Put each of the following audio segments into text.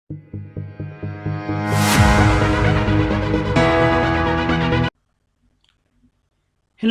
Hello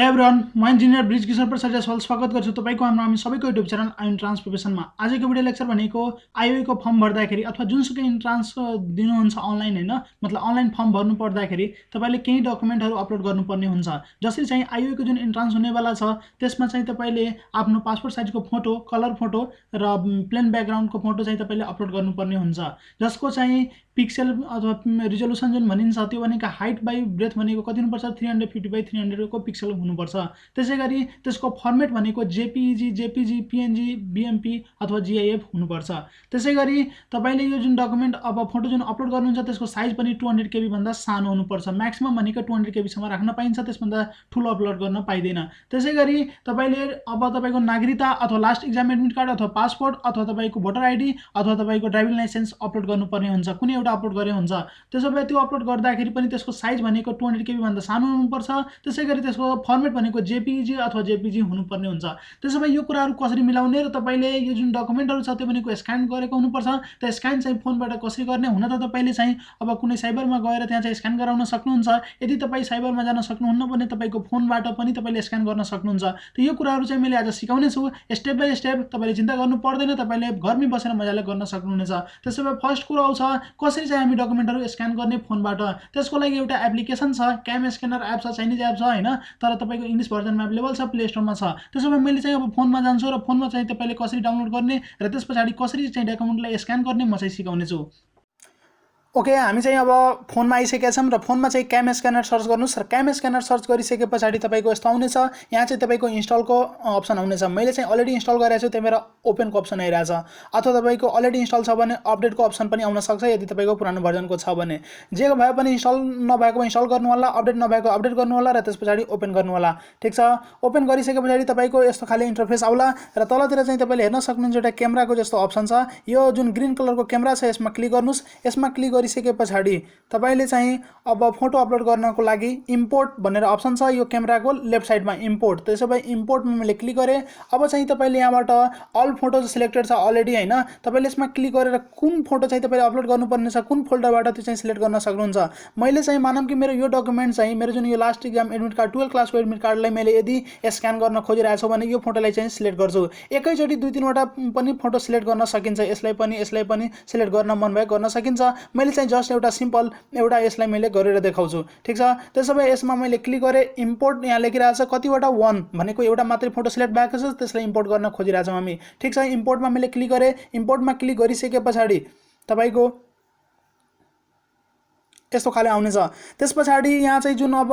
everyone, म engineer Brijkishore Prasad Jaiswal स्वागत गर्छु तपाईँको हामी सबैको युट्युब च्यानल आइओए एन्ट्रान्स प्रिपरेसनमा। आजको भिडियो लेक्चर भनेको आइओए को फर्म भर्दाखेरि अथवा जुनसुकै इन्ट्रान्स दिनुहुन्छ अनलाइन हैन, मतलब अनलाइन फर्म भर्नु पर्दाखेरि तपाईँले केही डकुमेन्टहरू अपलोड गर्नुपर्ने हुन्छ। जसरी चाहिँ आइओए को जुन इन्ट्रान्स हुनेवाला छ त्यसमा चाहिँ तपाईँले आफ्नो पासपोर्ट साइजको फोटो, कलर फोटो र प्लेन ब्याकग्राउन्डको फोटो चाहिँ तपाईँले अपलोड गर्नुपर्ने हुन्छ। जसको चाहिँ पिक्सेल अथवा रिजोल्युसन जुन भनिन्छ त्यो भनेको हाइट बाई ब्रेथ भनेको कति हुनुपर्छ, 350 बाई 300 को पिक्सल हुनुपर्छ। त्यसैगरी त्यसको फर्मेट भनेको जेपीजी, जेपीजी, पीएनजी, बीएमपी अथवा जीआईएफ हुनुपर्छ। त्यसैगरी तपाईले यो जुन डकुमेन्ट अब फोटो जुन अपलोड गर्नुहुन्छ त्यसको साइज पनि 200 केबी भन्दा सानो हुनुपर्छ। म्याक्सिमम भनेको 200 केबी सम्म राख्न पाइन्छ, त्यसभन्दा ठुलो अपलोड गर्न पाइदैन। त्यसैगरी तपाईले अब तपाईको नागरिकता अथवा लास्ट एक्जाम एडमिट कार्ड अथवा पासपोर्ट अथवा तपाईको भोटर आइडी अथवा तपाईको ड्राइभिङ लाइसेन्स अपलोड गर्नुपर्ने हुन्छ, कुनै एउटा अपलोड गरे हुन्छ। त्यसो भए त्यो अपलोड गर्दाखेरि पनि त्यसको साइज भनेको 200 केबी भन्दा सानो हुनुपर्छ। त्यसैगरी त्यसको फर्मेट भनेको जेपीजी अथवा जेपीजी हुनुपर्ने हुन्छ। त्यसो भए यो कुराहरू कसरी मिलाउने र तपाईले यो जुन डकुमेन्टहरू छ त्यो भनेको स्क्यान गरेको हुनुपर्छ। त्यो स्क्यान चाहिँ फोनबाट कसरी गर्ने, हुन त तपाईले चाहिँ अब कुनै साइबरमा गएर त्यहाँ चाहिँ स्क्यान गराउन सक्नुहुन्छ। यदि तपाई साइबरमा जान सक्नुहुन्न भने तपाईको फोनबाट पनि तपाईले स्क्यान गर्न सक्नुहुन्छ। त यो कुराहरू चाहिँ मैले आज सिकाउने छु स्टेप बाइ स्टेप। तपाईले चिन्ता गर्नु पर्दैन, तपाईले घरमै बसेर मजाले गर्न सक्नुहुनेछ। त्यसो भए फर्स्ट कुरा आउँछ कसरी चाहिँ हामी डकुमेन्टहरू स्क्यान गर्ने फोनबाट। त्यसको लागि एउटा एप्लिकेसन छ, क्याम स्क्यानर एप छ, चाइनिज एप छ हैन, तर तपाईको इंग्लिश भर्जनमा अवेलेबल छ, प्ले स्टोरमा छ। त्यसो भए मैले चाहिँ अब फोनमा जान्छु र फोनमा चाहिँ तपाईले कसरी डाउनलोड गर्ने र त्यसपछि कसरी चाहिँ डकुमेन्टलाई स्क्यान गर्ने म चाहिँ सिकाउने छु। ओके, हामी चाहिँ अब फोनमा आइसकेका छौँ र फोनमा चाहिँ क्याम स्क्यानर सर्च गर्नुस् र क्याम स्क्यानर सर्च गरिसके पछाडि तपाईको यस्तो आउनेछ। यहाँ चाहिँ तपाईको इन्स्टलको अप्सन आउनेछ। मैले चाहिँ अलरेडी इन्स्टल गरेको छु, त्यही भएर ओपनको अप्सन आइरहेछ। अथवा तपाईको अलरेडी इन्स्टल छ भने अपडेटको अप्सन पनि आउन सक्छ यदि तपाईको पुरानो भर्जनको छ भने। जे भए पनि इन्स्टल नभएको इन्स्टल गर्नु होला, अपडेट नभएको अपडेट गर्नु होला र त्यसपछि ओपन गर्नु होला। ठीक छ, ओपन गरिसके पछाडि तपाईको यस्तो खाली इन्टरफेस आउला र तलतिर चाहिँ तपाईले हेर्न सक्नुहुन्छ एउटा क्यामेराको जस्तो अप्सन छ। यो जुन ग्रीन कलरको क्यामेरा छ यसमा क्लिक गर्नुस्। यसमा क्लिक गरिसके पछाडि तपाईले चाहिँ अब फोटो अपलोड गर्नको लागि इम्पोर्ट भनेर अप्सन छ यो क्यामेराको लेफ्ट साइडमा, इम्पोर्ट। त्यसो भए इम्पोर्टमा मैले क्लिक गरेँ। अब चाहिँ तपाईले यहाँबाट अल फोटो सिलेक्टेड छ अलरेडी हैन, तपाईले यसमा क्लिक गरेर कुन फोटो चाहिँ तपाईले अपलोड गर्नुपर्ने छ, कुन फोल्डरबाट त्यो चाहिँ सिलेक्ट गर्न सक्नुहुन्छ। मैले चाहिँ मानौँ कि मेरो यो डकुमेन्ट चाहिँ मेरो जुन यो लास्ट एक्जाम एडमिट कार्ड 12 क्लासको एडमिट कार्डलाई मैले यदि स्क्यान गर्न खोजिरहेको छु भने यो फोटोलाई चाहिँ सिलेक्ट गर्छु। एकैचोटि 2-3 वटा पनि फोटो सिलेक्ट गर्न सकिन्छ। यसलाई पनि सिलेक्ट गर्न मन भए गर्न सकिन्छ। मैले चाहिँ जस्ट एउटा सिम्पल एउटा यसलाई मैले गरेर देखाउँछु। ठीक छ, त्यसो भए यसमा मैले क्लिक गरेँ। इम्पोर्ट यहाँ लेखिरहेको छ कतिवटा 1 भनेको एउटा मात्रै फोटो सिलेक्ट भएको छ, त्यसलाई इम्पोर्ट गर्न खोजिरहेछौँ हामी। ठीक छ, इम्पोर्टमा मैले क्लिक गरेँ। इम्पोर्टमा क्लिक गरिसके पछाडि तपाईको यस्तो खाले आउनेछ। त्यसपछि यहाँ चाहिँ जुन अब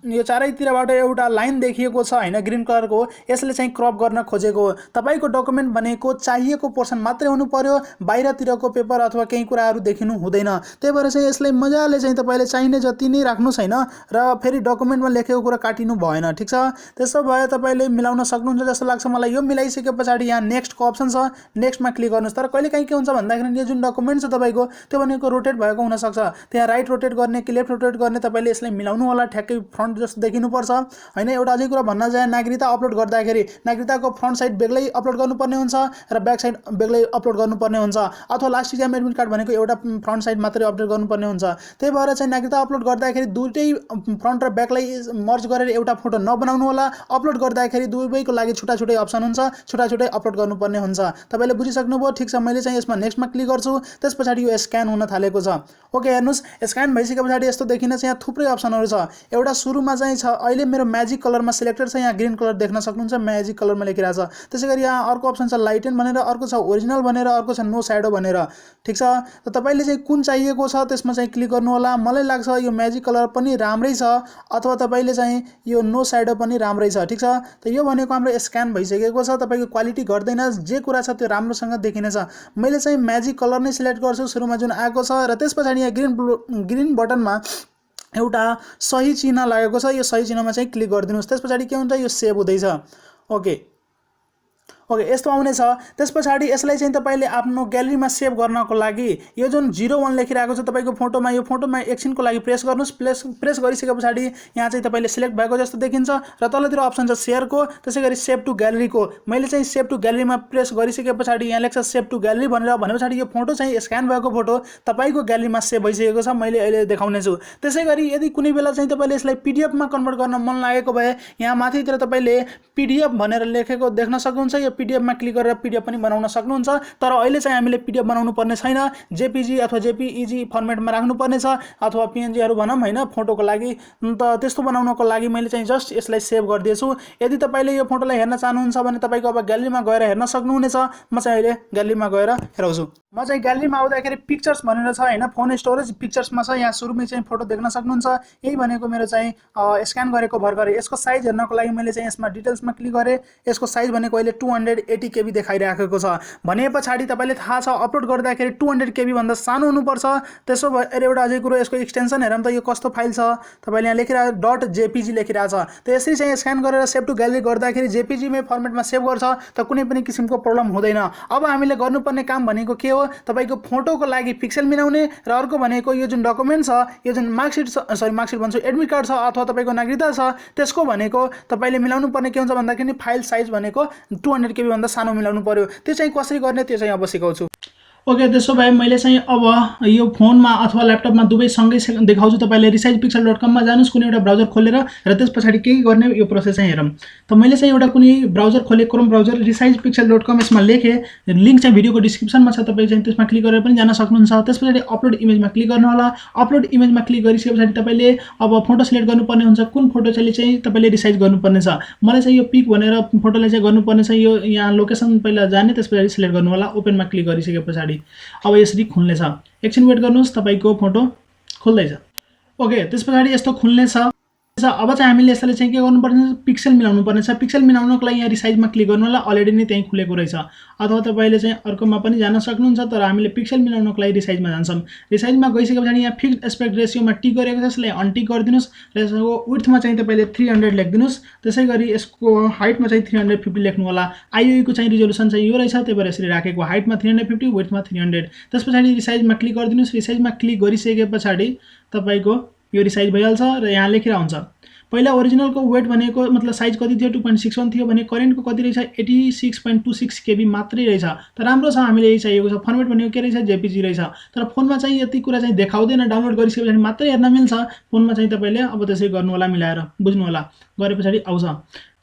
यो चारैतिरबाट एउटा लाइन देखिएको छ हैन ग्रीन कलरको, यसले चाहिँ क्रप गर्न खोजेको हो। तपाईको डकुमेन्ट भनेको चाहिएको पोर्सन मात्रै हुनु पर्यो, बाहिरतिरको पेपर अथवा केही कुराहरू देखिनु हुँदैन। त्यही भएर चाहिँ यसलाई मजाले चाहिँ तपाईले चाहिने जति नै राख्नुस् हैन र फेरि डकुमेन्टमा लेखेको कुरा काटिनु भएन। ठीक छ, त्यसो भए तपाईले मिलाउन सक्नुहुन्छ जस्तो लाग्छ मलाई। यो मिलाइसके पछाडि यहाँ नेक्स्टको अप्सन छ, नेक्स्टमा क्लिक गर्नुस्। तर कहिलेकाहीँ के हुन्छ भन्दाखेरि यो जुन डकुमेन्ट छ तपाईको त्यो भनेको रोटेट भएको हुन सक्छ। त्यहाँ राइट रोटेट गर्ने कि लेफ्ट रोटेट गर्ने तपाईले यसलाई मिलाउनु होला, ठ्याक्कै फ्रन्ट जस्तो देखिनुपर्छ हैन। एउटा अझै कुरा भन्न जाए, नागरिकता अपलोड गर्दाखेरि नागरिकताको फ्रन्ट साइड बेग्लै अपलोड गर्नुपर्ने हुन्छ र ब्याक साइड बेग्लै अपलोड गर्नुपर्ने हुन्छ। अथवा लास्ट एक्जाम एडमिट कार्ड भनेको एउटा फ्रन्ट साइड मात्रै अपलोड गर्नुपर्ने हुन्छ। त्यही भएर चाहिँ नागरिकता अपलोड गर्दाखेरि दुईटै फ्रन्ट र ब्याकलाई मर्ज गरेर एउटा फोटो नबनाउनु होला। अपलोड गर्दाखेरि दुवैको लागि छुट्टा-छुट्टै अप्सन हुन्छ, छुट्टा-छुट्टै अपलोड गर्नुपर्ने हुन्छ। तपाईले बुझिसक्नुभयो। ठीक छ, मैले चाहिँ यसमा नेक्स्टमा क्लिक गर्छु। त्यसपछि यो स्क्यान हुन थालेको छ। ओके, हेर्नुस्, स्क्यान भइसके पछाडि यस्तो देखिन्छ। यहाँ थुप्रै अप्सनहरू छ। एउटा सुरुमा चाहिँ छ अहिले मेरो म्याजिक कलरमा सिलेक्टेड छ, यहाँ ग्रीन कलर देख्न सक्नुहुन्छ, म्याजिक कलरमा लेखिरहेछ। त्यसैगरी यहाँ अर्को अप्सन छ लाइटेन भनेर, अर्को छ ओरिजिनल भनेर, अर्को छ नो स्याडो भनेर। ठीक छ, त तपाईले चाहिँ कुन चाहिएको छ त्यसमा चाहिँ क्लिक गर्नु होला। मलाई लाग्छ यो म्याजिक कलर पनि राम्रै छ, अथवा तपाईले चाहिँ यो नो स्याडो पनि राम्रै छ। ठीक छ, त यो भनेको हाम्रो स्क्यान भइसकेको छ। तपाईको क्वालिटी घट्दैन, जे कुरा छ त्यो राम्रोसँग देखिनेछ। मैले चाहिँ म्याजिक कलर नै सिलेक्ट गर्छु सुरुमा जुन आएको छ र त्यसपछि यहाँ ग्रीन बटनमा एउटा सही चिन्ह लागेको छ। यो सही चिन्हमा चाहिँ क्लिक गरिदिनुस्। त्यसपछि के हुन्छ, यो सेभ हुँदैछ। ओके, ओके यस्तो आउनेछ। त्यसपछि यसलाई चाहिँ तपाईले आफ्नो ग्यालेरीमा सेभ गर्नको लागि यो जुन 01 लेखिरहेको छ तपाईको फोटोमा, यो फोटोमा एकछिनको लागि प्रेस गर्नुस्। प्रेस गरिसकेपछि यहाँ चाहिँ तपाईले सिलेक्ट भएको जस्तो देखिन्छ र तलतिर अप्सन छ शेयरको, त्यसैगरी सेभ टु ग्यालेरीको। मैले चाहिँ सेभ टु ग्यालेरीमा प्रेस गरिसकेपछि यहाँ लेख्छ सेभ टु ग्यालेरी भनेर, भनेपछि यो फोटो चाहिँ स्क्यान भएको फोटो तपाईको ग्यालेरीमा सेभ भइसकेको छ। मैले अहिले देखाउने छु। त्यसैगरी यदि कुनै बेला चाहिँ तपाईले यसलाई पीडीएफमा कन्भर्ट गर्न मन लागेको भए यहाँ माथितिर तपाईले पीडीएफ भनेर लेखेको देख्न सक्नुहुन्छ। यो पीडीएफमा क्लिक गरेर पीडीएफ पनि बनाउन सक्नुहुन्छ। तर अहिले चाहिँ हामीले पीडीएफ बनाउनु पर्ने छैन, जेपीजी अथवा जेपीईजी फर्मेटमा राख्नु पर्ने छ, अथवा पीएनजीहरु भनौं हैन फोटोको लागि। त त्यस्तो बनाउनको लागि मैले चाहिँ जस्ट यसलाई सेभ गरिदिएछु। यदि तपाईले यो फोटोलाई हेर्न चाहनुहुन्छ भने तपाईको अब ग्यालेरीमा गएर हेर्न सक्नुहुनेछ। म चाहिँ अहिले ग्यालेरीमा गएर हेराउँछु। म चाहिँ ग्यालेरीमा आउँदाखेरि पिक्चर्स भनेर छ हैन, फोन स्टोरेज पिक्चर्समा छ। यहाँ सुरुमै चाहिँ फोटो देख्न सक्नुहुन्छ। यही भनेको मेरो चाहिँ स्क्यान गरेको भर्खरै। यसको साइज हेर्नको लागि मैले चाहिँ यसमा डिटेल्समा क्लिक गरे। यसको साइज भनेको अहिले 280 KB देखाइराखेको छ। भनेपछि तपाईले थाहा छ अपलोड गर्दाखेरि 200 KB भन्दा सानो हुनुपर्छ। त्यसो भएर एउटा अझै कुरो, यसको एक्सटेन्सन हेरौँ त यो कस्तो फाइल छ। तपाईले यहाँ लेखिरहेको .jpg लेखिरहेछ। त यसरी चाहिँ स्क्यान गरेर सेभ टु ग्यालेरी गर्दाखेरि जेपीजी मै फर्मेटमा सेभ गर्छ, त कुनै पनि किसिमको प्रब्लम हुँदैन। अब हामीले गर्नुपर्ने काम भनेको के हो, तपाईको फोटोको लागि पिक्सेल मिलाउने र अर्को भनेको यो जुन डकुमेन्ट छ, यो जुन मार्कसिट भन्छु एडमिट कार्ड छ अथवा तपाईको नागरिकता छ, त्यसको भनेको तपाईले मिलाउनु पर्ने के हुन्छ भन्दाखेरि फाइल साइज भनेको 200 KB भन्दा सानो मिलाउनु पर्यो। त्यो चाहिँ कसरी गर्ने त्यो चाहिँ अब सिकाउँछु। ओके त्यसो भए मैले चाहिँ अब यो फोनमा अथवा ल्यापटपमा दुवै सँगै देखाउँछु। तपाईले researchpixel.com मा जानुस्, कुनै एउटा ब्राउजर खोलेर र त्यसपछि के गर्ने यो प्रोसेस चाहिँ हेरौँ। त मैले चाहिँ एउटा कुनै ब्राउजर खोले, क्रोम ब्राउजर researchpixel.com यसमा लेखे। लिंक चाहिँ भिडियोको डिस्क्रिप्सनमा छ, तपाई चाहिँ त्यसमा क्लिक गरेर पनि जान सक्नुहुन्छ। त्यसपछि अपलोड इमेजमा क्लिक गर्नु होला। अपलोड इमेजमा क्लिक गरिसकेपछि तपाईले अब फोटो सिलेक्ट गर्नुपर्ने हुन्छ। कुन फोटो चाहिँ तपाईले रिसाइज गर्नुपर्ने छ। मलाई चाहिँ यो पिक भनेर फोटोलाई चाहिँ गर्नुपर्ने छ। यो यहाँ लोकेसन पहिला जाने, त्यसपछि सिलेक्ट गर्नु होला। ओपनमा क्लिक गरिसकेपछि अब यसरी खुल्नेछ। एकछिन वेट गर्नुस्, तपाईको फोटो खुल्दैछ। ओके त्यसपछि यस्तो खुल्नेछ। अब चाहिँ हामीले यसले चाहिँ के गर्नुपर्ने छ, पिक्सेल मिलाउनु पर्ने छ। पिक्सेल मिलाउनको लागि यहाँ रिसाइजमा क्लिक गर्नु होला। अलरेडी नै त्यही खुलेको रहेछ। अथवा तपाईले चाहिँ अर्कोमा पनि जान सक्नुहुन्छ, तर हामीले पिक्सेल मिलाउनको लागि रिसाइजमा जान्छौँ। रिसाइजमा गइसकेपछि यहाँ फिक्स्ड एस्पेक्ट रेशियोमा टिक गरेको छ, यसलाई अनटिक गरिदिनुस् र यसको विड्थमा चाहिँ तपाईले 300 लेख्दिनुस्। त्यसैगरी यसको हाइटमा चाहिँ 350 लेख्नु होला। आईओई को चाहिँ रिजोल्युसन चाहिँ यो रहेछ, त्यही भएर यसरी राखेको। हाइटमा 350, विड्थमा 300। त्यसपछि रिसाइजमा क्लिक गरिदिनुस्। रिसाइजमा क्लिक गरिसकेपछि तपाईको यो रिसाइज भइहाल्छ र यहाँ लेखेर हुन्छ। पहिला ओरिजिनलको वेट भनेको मतलब साइज कति थियो 2.61 थियो भने करेन्टको कति रहेछ 86.26 KB मात्रै रहेछ। त राम्रो छ, हामीले यही चाहिएको छ। फर्मेट भनेको के रहेछ, जेपीजी रहेछ। तर फोनमा चाहिँ यति कुरा चाहिँ देखाउँदैन। डाउनलोड गरिसकेपछि मात्रै हेर्न मिल्छ। फोनमा चाहिँ तपाईले अब त्यसै गर्नु होला, मिलाएर बुझ्नु होला। गरेपछि आउँछ।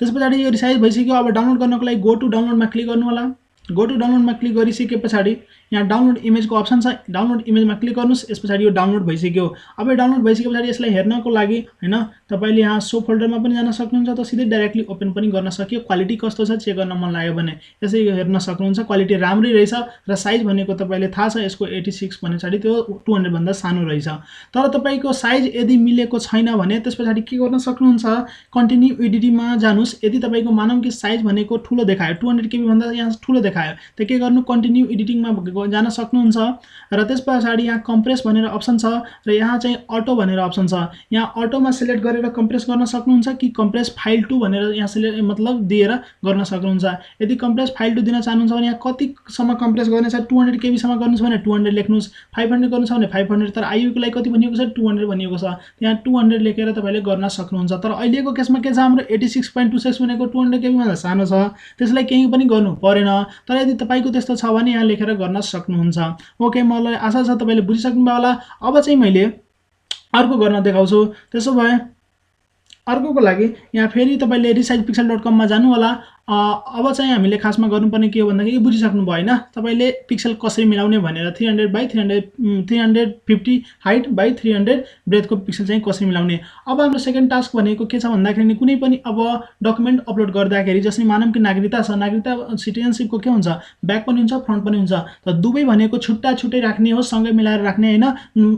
त्यसपछि यो रिसाइज भइसक्यो। अब डाउनलोड गर्नको लागि गो टु डाउनलोडमा क्लिक गर्नु होला। गो टु डाउनलोडमा क्लिक गरिसकेपछि यहाँ डाउनलोड इमेजको अप्सन छ। डाउनलोड इमेजमा क्लिक गर्नुस्। यसपछि यो डाउनलोड भइसक्यो। अब यो डाउनलोड भइसकेपछि यसलाई हेर्नको लागि हैन तपाईले यहाँ सो फोल्डरमा पनि जान सक्नुहुन्छ, त सिधै डाइरेक्टली ओपन पनि गर्न सकियो। क्वालिटी कस्तो छ चेक गर्न मन लाग्यो भने यसै हेर्न सक्नुहुन्छ। क्वालिटी राम्रै रहेछ र साइज भनेको तपाईले थाहा छ यसको 86 भनेपछि त्यो 200 भन्दा सानो रहेछ। तर तपाईको साइज यदि मिलेको छैन भने त्यसपछि के गर्न सक्नुहुन्छ, कन्टिन्यू एडिटिङमा जानुस्। यदि तपाईको मानौं कि साइज भनेको ठुलो देखायो, 200 KB भन्दा यहाँ ठुलो देखायो, त के गर्नु, कन्टिन्यू एडिटिङमा जान सक्नुहुन्छ। र त्यसपछि यहाँ कम्प्रेस भनेर अप्सन छ र यहाँ चाहिँ अटो भनेर अप्सन छ। यहाँ अटोमा सिलेक्ट गरेर कम्प्रेस गर्न सक्नुहुन्छ कि कम्प्रेस फाइल टु भनेर यहाँ सिलेक्ट मतलब दिएर गर्न सक्नुहुन्छ। यदि कम्प्रेस फाइल टु दिन चाहनुहुन्छ भने यहाँ कतिसम्म कम्प्रेस गर्ने छ, 200 KB सम्म गर्नुस् भने 200 लेख्नुस्, 500 गर्नु छ भने 500। तर आईओई को लागि कति भनिएको छ, 200 भनिएको छ। यहाँ 200 लेखेर तपाईले गर्न सक्नुहुन्छ। तर अहिलेको केसमा के छ, हाम्रो 86.26 भनेको 200 KB भन्दा सानो छ, त्यसलाई केही पनि गर्नु परेन। तर यदि तपाईको त्यस्तो छ भने यहाँ लेखेर गर्न सक्नुहुन्छ। ओके मलाई आशा छ तपाईले बुझिसक्नुभयो होला। अब चाहिँ मैले अर्को गर्न देखाउँछु। त्यसो भए अर्कोको लागि यहाँ फेरि तपाईले researchpixel.com मा जानु होला। अब चाहिँ हामीले खासमा गर्नुपर्ने के हो भन्दाखेरि बुझिसक्नु भयो हैन, तपाईले पिक्सेल कसरी मिलाउने भनेर 300 बाइ 350 हाइट बाइ 300 ब्रेथको पिक्सेल चाहिँ कसरी मिलाउने। अब हाम्रो सेकेन्ड टास्क भनेको के छ भन्दाखेरि कुनै पनि अब डकुमेन्ट अपलोड गर्दाखेरि जसरी मानौं कि नागरिकता छ, नागरिकता सिटिजनशिपको के हुन्छ, ब्याक पनि हुन्छ फ्रन्ट पनि हुन्छ। त दुवै भनेको छुट्टा छुट्टै राख्ने हो, सँगै मिलाएर राख्ने हैन।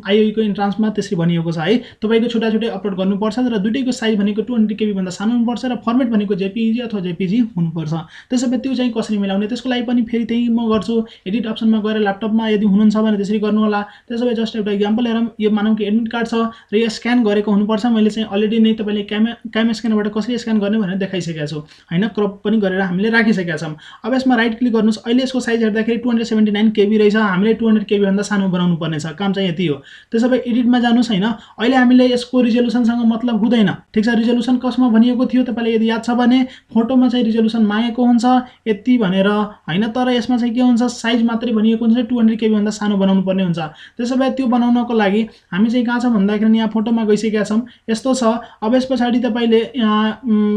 आईओई को इन्ट्रान्समा त्यसरी भनिएको छ है। तपाईको छुट्टा छुट्टै अपलोड गर्नुपर्छ र दुटैको साइज भनेको 200 KB भन्दा सानो हुनुपर्छ र फर्मेट भनेको जेपीजी अथवा जेपीजी हुनुपर्छ। त्यसैले त्यो चाहिँ कसरी मिलाउने, त्यसको लागि पनि फेरि त्यही म गर्छु। एडिट अप्सनमा गएर ल्यापटपमा यदि हुनुहुन्छ भने त्यसरी गर्नु होला। त्यसो भए जस्ट एउटा इक्जाम्पल हेरौँ। यो मानौँ कि एडमिट कार्ड छ र यो स्क्यान गरेको हुनुपर्छ। मैले चाहिँ अलरेडी नै तपाईँले क्याम स्क्यानरबाट कसरी स्क्यान गर्ने भनेर देखाइसकेको छु हैन, क्रप पनि गरेर हामीले राखिसकेका छौँ। अब यसमा राइट क्लिक गर्नुहोस्। अहिले यसको साइज हेर्दाखेरि 279 KB रहेछ। हामीले 200 KB भन्दा सानो बनाउनु पर्नेछ। काम चाहिँ यति हो। त्यसो भए एडिटमा जानुहोस् हैन। अहिले हामीले यसको रिजोल्युसनसँग मतलब हुँदैन, ठीक छ। रिजोल्युसन कसमा भनिएको थियो तपाईले यदि याद छ भने फोटोमा चाहिँ रिजोल्युसन मागेको हुन्छ यति भनेर हैन, तर यसमा चाहिँ के हुन्छ साइज मात्रै भनिएको हुन्छ 200 KB भन्दा सानो बनाउनु पर्ने हुन्छ। त्यसो भए त्यो बनाउनको लागि हामी चाहिँ कहाँ छ भन्दाखेरि यहाँ फोटोमा गइसकेका छौं। यस्तो छ। अब यस पछाडी तपाईले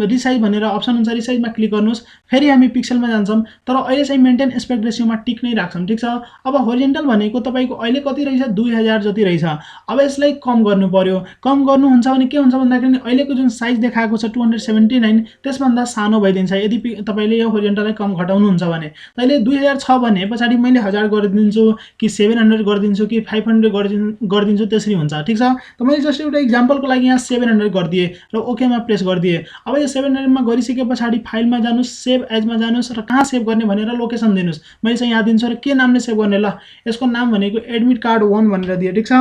रिसाइज भनेर अप्सन हुन्छ, रिसाइजमा क्लिक गर्नुस्। फेरि हामी पिक्सलमा जान्छौं, तर अहिले चाहिँ मेन्टेन एस्पेक्ट रेशियोमा टिक नै राख्छौं, ठीक छ। अब होरिजेन्टल भनेको तपाईको अहिले कति रहेछ 2000 जति रहेछ। अब यसलाई कम गर्नु पर्यो। कम गर्नुहुन्छ भने के हुन्छ भन्दाखेरि अहिलेको जुन साइज देखाएको छ 279 त्यसभन्दा सानो भइदिन्छ यदि तपाईले यो होरिजेन्टललाई कम घटाउनुहुन्छ भने। तैले 2000 छ भने पछाडी मैले 1000 गरिदिन्छु कि 700 गरिदिन्छु कि 500 गरिदिन्छु, त्यसरी हुन्छ, ठीक छ। त मैले जस्ट एउटा एक्जाम्पलको लागि यहाँ 700 गरिदिए र ओके मा प्रेस गरिदिए। अब यो 700 मा गरिसके पछाडी फाइलमा जानुस्, सेभ एज मा जानुस् र कहाँ सेभ गर्ने भनेर लोकेसन दिनुस्। मैले चाहिँ यहाँ दिन्छु र के नामले सेभ गर्ने, ल यसको नाम भनेको एडमिट कार्ड 1 भनेर दिए, ठीक छ।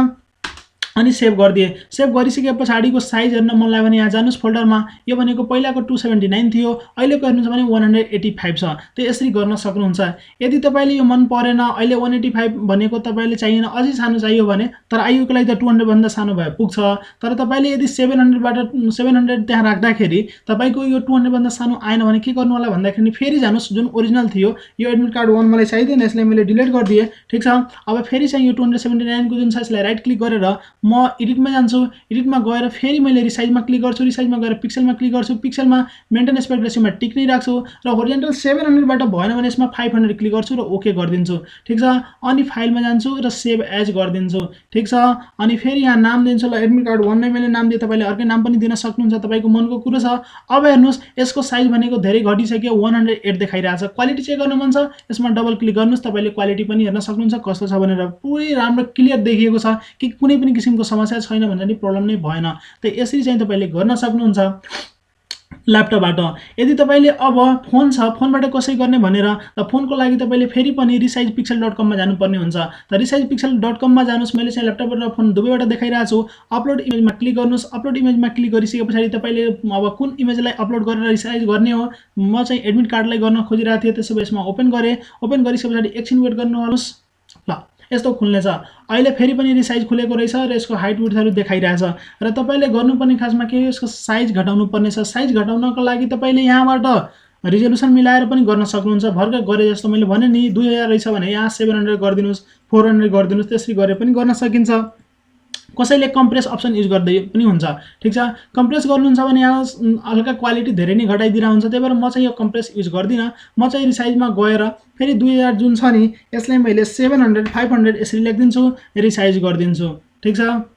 अनि सेभ गरिदिए। सेभ गरिसके पछाडीको साइज हेर्न मन लाग्यो भने यहाँ जानुस् फोल्डरमा। यो भनेको पहिलाको 279 थियो, अहिलेको हेर्नुहुन्छ भने 185 छ। त्यो यसरी गर्न सक्नुहुन्छ। यदि तपाईले यो मन परेन, अहिले 185 भनेको तपाईले चाहिएन, अझै सानो चाहियो भने, तर आईओ को लागि त 200 भन्दा सानो भए पुग्छ। तर तपाईले यदि 700 त्यहाँ राख्दाखेरि तपाईको यो 200 भन्दा सानो आएन भने के गर्नु होला भन्दाखेरि फेरि जानुस् जुन ओरिजिनल थियो यो एडमिट कार्ड 1 मलाई चाहिदैन, यसलाई मैले डिलिट गरिदिए, ठीक छ। अब फेरि चाहिँ यो 279 को जुन छ यसलाई राइट क्लिक गरेर म एडिटमा जान्छु। एडिटमा गएर फेरि मैले रिसाइजमा क्लिक गर्छु। रिसाइजमा गएर पिक्सलमा क्लिक गर्छु। पिक्सलमा मेन्टेन एस्पेक्ट रेशियोमा टिक नै राख्छु र होरिजेन्टल 700 बाट भएन भने यसमा 500 क्लिक गर्छु र ओके गरिदिन्छु, ठीक छ। अनि फाइलमा जान्छु र सेभ एज गरिदिन्छु, ठीक छ। अनि फेरि यहाँ नाम दिन्छु, ल एडमिट कार्ड 1 नै मैले नाम दिए, तपाईले अर्कै नाम पनि दिन सक्नुहुन्छ, तपाईको मनको कुरा छ। अब हेर्नुस् यसको साइज भनेको धेरै घटिसक्यो, 108 देखाइरहेछ। क्वालिटी चेक गर्न मन छ, यसमा डबल क्लिक गर्नुस्, तपाईले क्वालिटी पनि हेर्न सक्नुहुन्छ कस्तो छ भनेर। पुरै राम्रो क्लियर देखिएको छ कि कुनै पनि किसिमको समस्या छैन भने नि प्रब्लम नै भएन। त यसरी चाहिँ तपाईले गर्न सक्नुहुन्छ ल्यापटपबाट। यदि तपाईले अब फोन छ, फोनबाट कसरी गर्ने भनेर, त फोनको लागि तपाईले फेरि पनि resizepixel.com मा जानुपर्ने हुन्छ। त resizepixel.com मा जानुस्। मैले चाहिँ ल्यापटप र फोन दुवैबाट देखाइरहेको छु। अपलोड इमेजमा क्लिक गर्नुस्। अपलोड इमेजमा क्लिक गरिसके पछाडी तपाईले अब कुन इमेजलाई अपलोड गरेर रिसाइज गर्ने हो, म चाहिँ एडमिट कार्डलाई गर्न खोजिरहेको थिएँ। त्यसो भए यसमा ओपन गरे। ओपन गरिसके पछाडी एकछिन वेट गर्नुहोस्, ल यस्तो खुल्नेछ। अहिले फेरि पनि रिसाइज खुलेको रहेछ र यसको हाइट विड्थहरु देखाइरहेछ। र तपाईले गर्नुपर्ने खासमा के हो, यसको साइज घटाउनु पर्ने छ। साइज घटाउनको लागि तपाईले यहाँबाट रिजोल्युसन मिलाएर पनि गर्न सक्नुहुन्छ। भर्खर गरे जस्तो मैले भने नि 2000 रहेछ भने यहाँ 700 गरिदिनुस्, 400 गरिदिनुस्, त्यसरी गरे पनि गर्न सकिन्छ। कसैले कम्प्रेस अप्सन युज गर्दै पनि हुन्छ, ठीक छ। कम्प्रेस गर्नुहुन्छ भने यहाँ हल्का क्वालिटी धेरै नै घटाइदिरा हुन्छ। त्यही भएर म चाहिँ यो कम्प्रेस युज गर्दिन। म चाहिँ रिसाइजमा गएर फेरि 2000 जुन छ नि यसलाई मैले 700 500 यसरी लेख्दिन्छु, रिसाइज गर्दिन्छु, ठीक छ।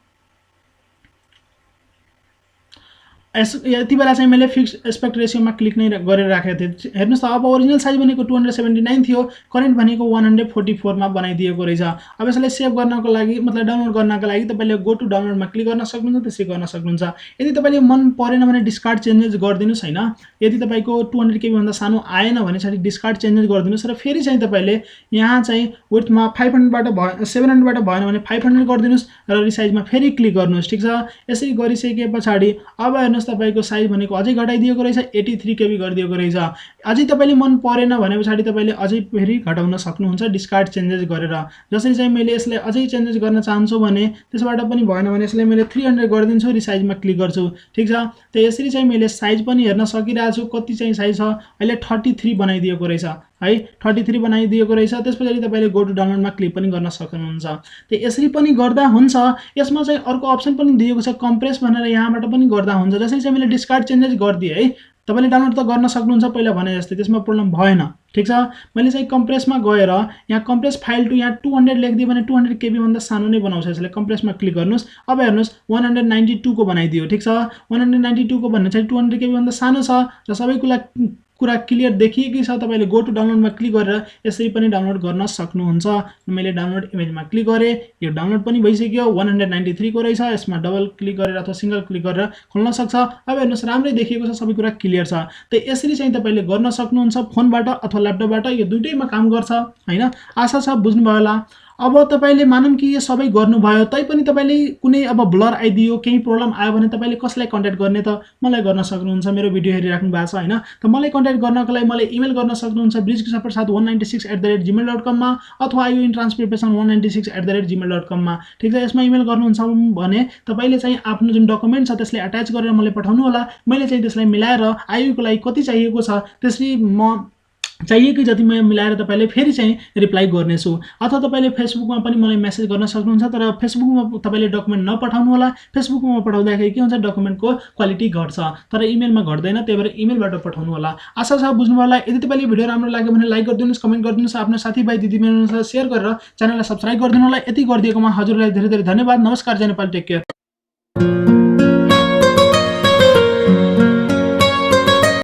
यति बेला चाहिँ मैले फिक्स एस्पेक्ट रेशियोमा क्लिक नै गरेर राखेको थिएँ। हेर्नुस् त अब ओरिजिनल साइज भनेको 279 थियो, करेन्ट भनेको 144 मा बनाइदिएको रहेछ। अब यसलाई सेभ गर्नको लागि मतलब डाउनलोड गर्नको लागि तपाईले गो टु डाउनलोडमा क्लिक गर्न सक्नुहुन्छ, त्यसै गर्न सक्नुहुन्छ। यदि तपाईले मन परेन भने डिस्कार्ड चेन्जेस गरिदिनुस् हैन। यदि तपाईको 200 KB भन्दा सानो आएन भने चाहिँ डिस्कार्ड चेन्जेस गरिदिनुस् र फेरि चाहिँ तपाईले यहाँ चाहिँ विड्थमा 500 बाट 700 बाट भएन भने 500 गरिदिनुस् र रिसाइजमा फेरि क्लिक गर्नुस्, ठीक छ। यसरी गरिसके पछाडी अब हेर्नुस् तपाईको साइज भनेको अझै घटाइदिएको रहेछ, 83 KB गरिदिएको रहेछ। अझै तपाईले मन परेन भने पछाडी तपाईले अझै फेरि घटाउन सक्नुहुन्छ डिस्कार्ड चेन्जेस गरेर। जसरी चाहिँ मैले यसलाई अझै चेन्जेस गर्न चाहन्छु भने त्यसबाट पनि भएन भने यसलाई मैले 300 गरिदिन्छु, रिसाइजमा क्लिक गर्छु, ठीक छ। त यसरी चाहिँ मैले साइज पनि हेर्न सकिरहेको छु। कति चाहिँ साइज छ अहिले 33 बनाइदिएको रहेछ है, 33 बनाइदिएको रहेछ। त्यसपछि तपाईले गो टु डाउनलोडमा क्लिक पनि गर्न सक्नुहुन्छ। त यसरी पनि गर्दा हुन्छ। यसमा चाहिँ अर्को अप्सन पनि दिएको छ कम्प्रेस भनेर, यहाँबाट पनि गर्दा हुन्छ। जसरी चाहिँ मैले डिस्कार्ड चेन्जेस गरिदिए है, तपाईले डाउनलोड त गर्न सक्नुहुन्छ पहिला भने जस्तै, त्यसमा प्रब्लम भएन, ठीक छ। मैले चाहिँ कम्प्रेसमा गएर यहाँ कम्प्रेस फाइल टु यहाँ 200 लेख्दिए भने 200 KB भन्दा सानो नै बनाउँछ यसले। कम्प्रेसमा क्लिक गर्नुस्। अब हेर्नुस् 192 को बनाइदियो, ठीक छ। 192 को भन्ने चाहिँ 200 KB भन्दा सानो छ र सबैको लागि कुरा क्लियर देखिएकै छ तपाईले गो टु डाउनलोडमा क्लिक गरेर यसरी पनि डाउनलोड गर्न सक्नुहुन्छ। मैले डाउनलोड इमेजमा क्लिक गरे, यो डाउनलोड पनि भइसक्यो। 193 को रहेछ। यसमा डबल क्लिक गरेर अथवा सिंगल क्लिक गरेर खोल्न सक्छ। अब हेर्नुस् राम्रै देखिएको छ, सबै कुरा क्लियर छ। त यसरी चाहिँ तपाईले गर्न सक्नुहुन्छ फोनबाट अथवा ल्यापटपबाट, यो दुईटैमा काम गर्छ हैन। आशा छ बुझ्नुभयो होला। अब तपाईले मानौं कि यो सबै गर्नुभयो तैपनि तपाईले कुनै अब ब्लर आइदियो, केही प्रब्लम आयो भने तपाईले कसलाई कन्ट्याक्ट गर्ने त? मलाई गर्न सक्नुहुन्छ। मेरो भिडियो हेरिराख्नु भएको छ हैन। त मलाई कन्ट्याक्ट गर्नको लागि मलाई इमेल गर्न सक्नुहुन्छ brijkishorprasad196@gmail.com मा अथवा IOE Entrance Preparation 196@gmail.com मा। ठीक छ, यसमा इमेल गर्नुहुन्छ भने तपाईले चाहिँ आफ्नो जुन डकुमेन्ट छ त्यसलाई अट्याच गरेर मलाई पठाउनु होला। मैले चाहिँ त्यसलाई मिलाएर IOE को लागि कति चाहिएको छ त्यसरी म चाहिएकै जति म मिलाएर तपाईले फेरि चाहिँ रिप्लाई गर्नेछु। अथवा तपाईले फेसबुकमा पनि मलाई मेसेज गर्न सक्नुहुन्छ, तर फेसबुकमा तपाईले डकुमेन्ट नपठाउनु होला। फेसबुकमा पठाउँदाखेरि के हुन्छ, डकुमेन्टको क्वालिटी घट्छ, तर इमेलमा घट्दैन। त्यही भएर इमेलबाट पठाउनु होला। आशा छ बुझ्नुभयो होला। यदि तपाईले भिडियो राम्रो लाग्यो भने लाइक गरिदिनुस्, कमेन्ट गरिदिनुस्, आफ्नो साथीभाइ दिदीबहिनीहरुसँग शेयर गरेर च्यानललाई सब्स्क्राइब गरिदिनु होला। यति गरिदिएकोमा हजुरलाई धेरै धेरै धन्यवाद। नमस्कार, जय नेपाल, टेक केयर।